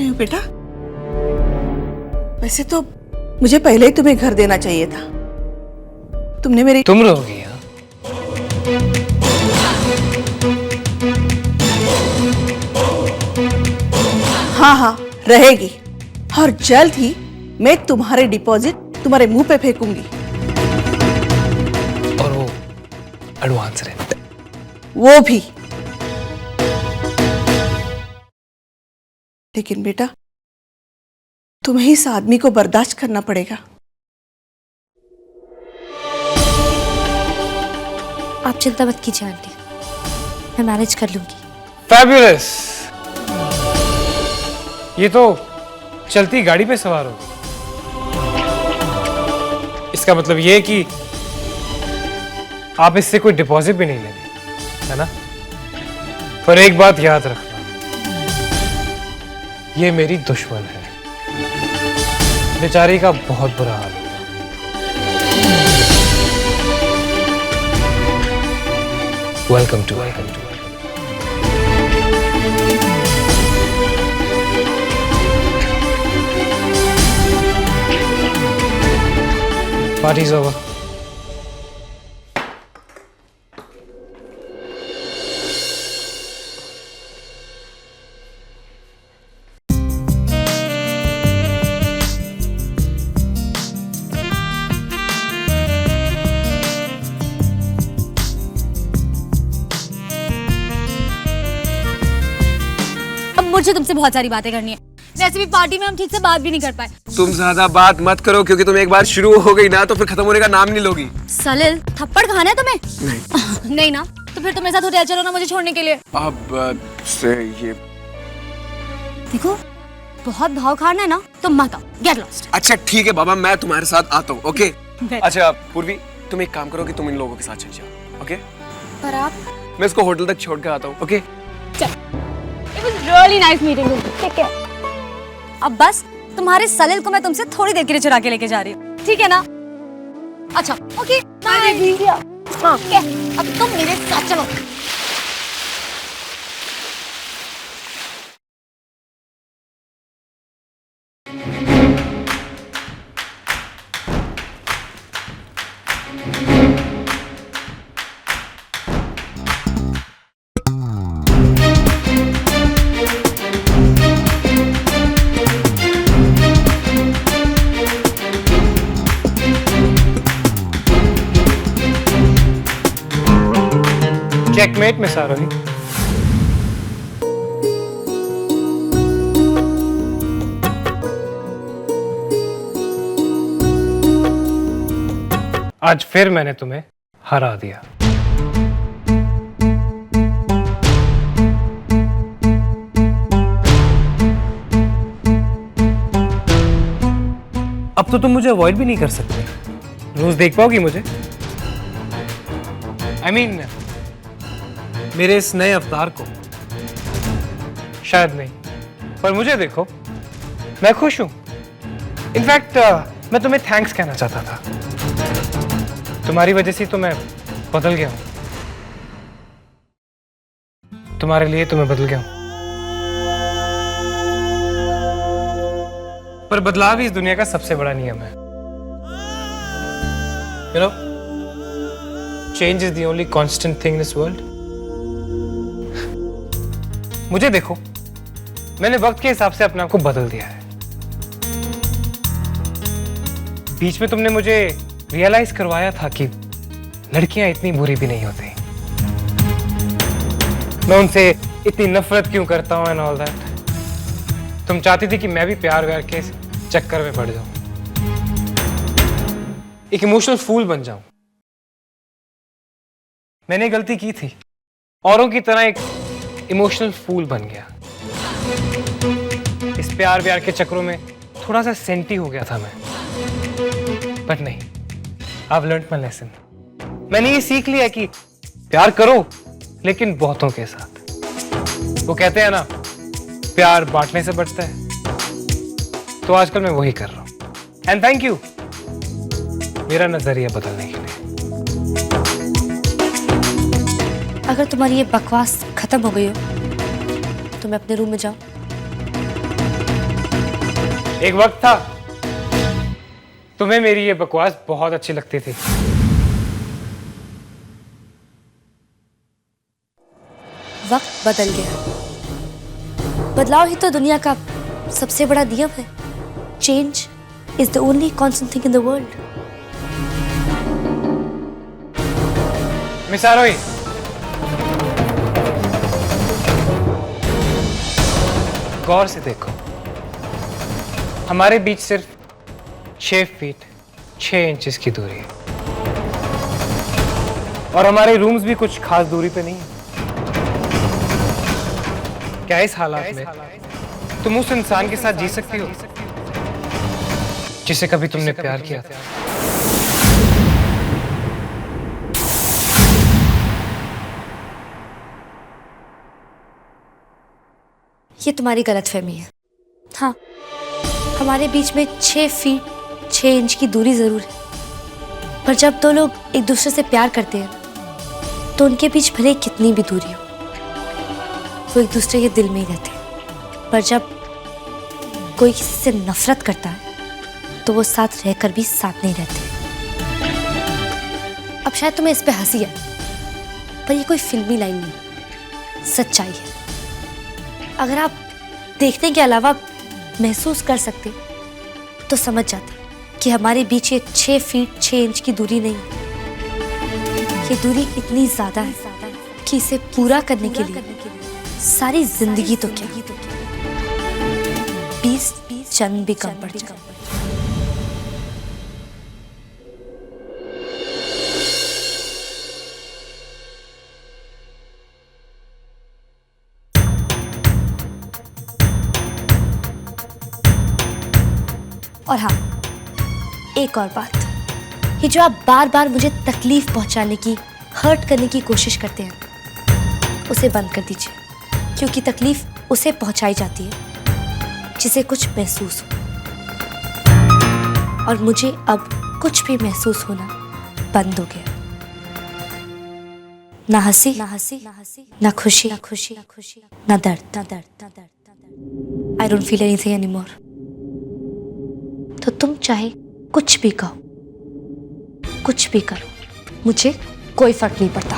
रहे हो बेटा? वैसे तो मुझे पहले ही तुम्हें घर देना चाहिए था। तुमने मेरी तुम रहोगी यहाँ? हाँ हाँ रहेगी, और जल्द ही मैं तुम्हारे डिपॉजिट तुम्हारे मुंह पे फेंकूंगी। और वो एडवांस रेंट वो भी। लेकिन बेटा तुम्हें इस आदमी को बर्दाश्त करना पड़ेगा। आप चिंता मत कीजिए आंटी, मैं मैनेज कर लूंगी। फैबुलस। ये तो चलती गाड़ी पे सवार होगी। इसका मतलब ये है कि आप इससे कोई डिपॉजिट भी नहीं लेंगे, है ना? पर एक बात याद रखना, ये मेरी दुश्मन है। बेचारी का बहुत बुरा हाल होगा। Welcome to parties over. अब मुझे तुमसे बहुत सारी बातें करनी है। वैसे भी पार्टी में हम ठीक से बात भी नहीं कर पाए। तुम ज्यादा बात मत करो, क्योंकि तुम एक बार शुरू हो गई ना तो फिर खत्म होने का नाम नहीं लोगी। सलिल, थप्पड़ खाना है तुम्हें? नहीं। नहीं ना, तो फिर तुम मेरे साथ होटल चलो ना मुझे छोड़ने के लिए। अब से ये देखो, बहुत भाव खाना है ना तो मत आओ, गेट लॉस्ट। अच्छा ठीक है बाबा, मैं तुम्हारे साथ आता हूँ। ओके बैठ। अच्छा पूर्वी, तुम एक काम करो कि तुम इन लोगों के साथ चल जाओ। ओके, पर आप? मैं इसको होटल तक छोड़ के आता हूँ। ओके चल। It was really nice meeting you. ठीक है। अब बस तुम्हारे सलिल को मैं तुमसे थोड़ी देर के लिए चुरा के लेके जा रही हूँ, ठीक है ना? अच्छा, ओके बाय। हाँ, अब तुम मेरे साथ चलो। चेकमेट में सारोही। आज फिर मैंने तुम्हें हरा दिया। अब तो तुम मुझे अवॉइड भी नहीं कर सकते। रोज देख पाओगी मुझे? I mean, मेरे इस नए अवतार को शायद नहीं, पर मुझे देखो, मैं खुश हूं। इनफैक्ट मैं तुम्हें थैंक्स कहना चाहता था। तुम्हारी वजह से तो मैं बदल गया हूं। तुम्हारे लिए तो मैं बदल गया हूं। पर बदलाव ही इस दुनिया का सबसे बड़ा नियम है। You know, change is the only constant thing in this world. मुझे देखो, मैंने वक्त के हिसाब से अपने आप को बदल दिया है। बीच में तुमने मुझे रियलाइज करवाया था कि लड़कियां इतनी बुरी भी नहीं होती। मैं उनसे इतनी नफरत क्यों करता हूं एंड ऑल दैट। तुम चाहती थी कि मैं भी प्यार व्यार के चक्कर में पड़ जाऊं, एक इमोशनल फूल बन जाऊं। मैंने गलती की थी, औरों की तरह एक इमोशनल फूल बन गया। इस प्यार व्यार के चक्रों में थोड़ा सा सेंटी हो गया था मैं। बट नहीं, I've learned my lesson. मैंने ये सीख लिया कि प्यार करो, लेकिन बहुतों के साथ। वो कहते हैं ना, प्यार बांटने से बढ़ता है। तो आजकल मैं वही कर रहा हूं। एंड थैंक यू मेरा नजरिया बदलने के लिए। अगर तुम्हारी ये बकवास खत्म हो गई हो तो मैं अपने रूम में जाऊं। एक वक्त था तुम्हें मेरी ये बकवास बहुत अच्छी लगती थी। वक्त बदल गया। बदलाव ही तो दुनिया का सबसे बड़ा नियम है। Change is the only constant thing in the world. Miss Aarohi, गौर से देखो, हमारे बीच सिर्फ 6 फीट 6 इंचेस की दूरी है और हमारे रूम्स भी कुछ खास दूरी पे नहीं है। क्या इस हालात में तुम उस इंसान के साथ जी सकती हो जिसे कभी तुमने प्यार किया था? ये तुम्हारी गलतफहमी है। हाँ, हमारे बीच में 6 फीट 6 इंच की दूरी जरूर है, पर जब दो लोग एक दूसरे से प्यार करते हैं तो उनके बीच भले कितनी भी दूरी हो, वो एक दूसरे के दिल में ही रहते हैं। पर जब कोई किसी से नफरत करता है तो वो साथ रहकर भी साथ नहीं रहते। अब शायद तुम्हें इस पे हंसी है, पर ये कोई फिल्मी लाइन नहीं, सच्चाई है। अगर आप देखने के अलावा महसूस कर सकते तो समझ जाते कि हमारे बीच ये 6 फीट 6 इंच की दूरी नहीं है। ये दूरी इतनी ज्यादा है कि इसे पूरा करने के लिए सारी जिंदगी तो क्या 20 जन्म भी कम पड़ जाए। और हाँ, एक और बात, ये जो आप बार बार मुझे तकलीफ पहुंचाने की, हर्ट करने की कोशिश करते हैं, उसे बंद कर दीजिए, क्योंकि तकलीफ उसे पहुंचाई जाती है जिसे कुछ महसूस हो, और मुझे अब कुछ भी महसूस होना बंद हो गया। ना हंसी, ना खुशी, ना दर्द। I don't feel anything anymore. तो तुम चाहे कुछ भी कहो, कुछ भी करो, मुझे कोई फर्क नहीं पड़ता।